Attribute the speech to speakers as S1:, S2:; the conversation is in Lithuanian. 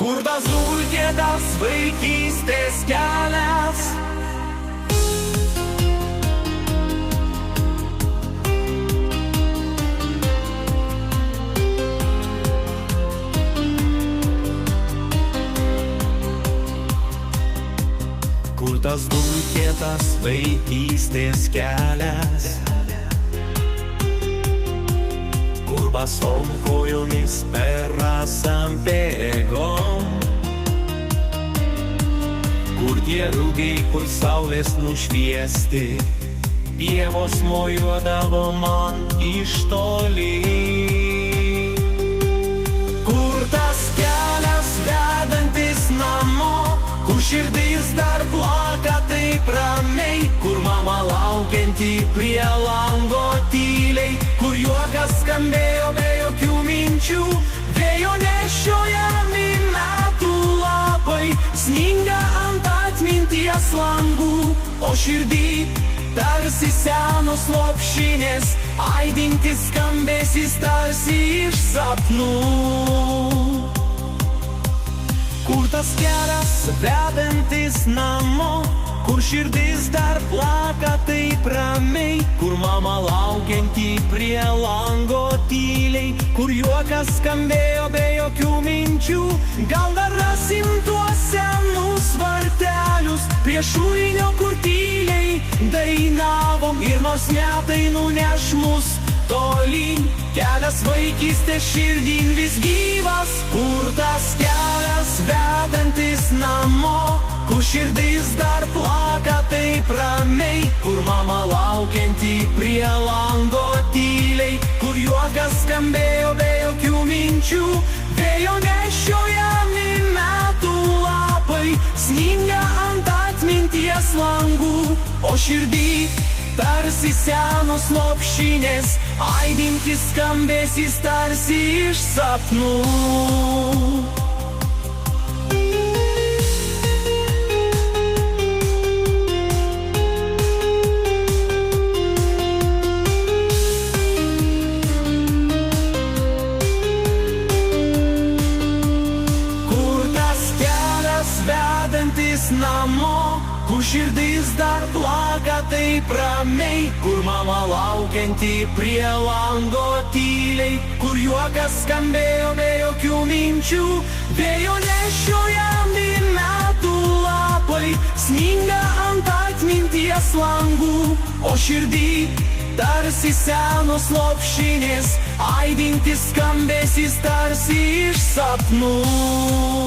S1: Kur tas dulkėtas vaikystės kelias? Kur tas dulkėtas vaikystės kelias? Kur basom kojomis per rasam bėgom? Kur tie rugiai, kur saulės nušviesti, pievos mojuodavo man iš toli? Kur tas kelias vedantis namo? Kur širdis dar plaka taip ramiai? Kur mama laukianti prie lango tyliai? Kur juokas skambėjo be jokių minčių? Vėjo nešiojami metų lapai sninga ant atminties langų, o širdį tarsi senos lopšinės aidintis skambesys tarsi iš sapnų. Kur tas kelias vedantis namo? Kur širdis dar plaka taip ramiai? Kur mama laukianti prie lango tyliai? Kur juokas skambėjo be jokių minčių? Gal dar rasim tuos senus vartelius prie šulinio, kur tyliai dainavom? Ir nors metai nuneš mus tolyn, kelias vaikystės širdin vis gyvas. Kur tas kelias vedantis namo? Kur širdis dar plaka taip ramiai? Kur mama laukianti prie lango tyliai? Kur juokas skambėjo be jokių minčių? Vėjo nešiojami metų lapai sninga ant atminties langų, o širdį tarsi senos lopšinės aidintis skambesys tarsi iš sapnų. Namo, kur širdis dar plaka taip ramiai? Kur mama laukianti prie lango tyliai? Kur juokas skambėjo be jokių minčių? Vėjo nešiojami metų lapai sninga ant atminties langų, o širdį tarsi senos lopšinės aidintis skambesys tarsi iš sapnų.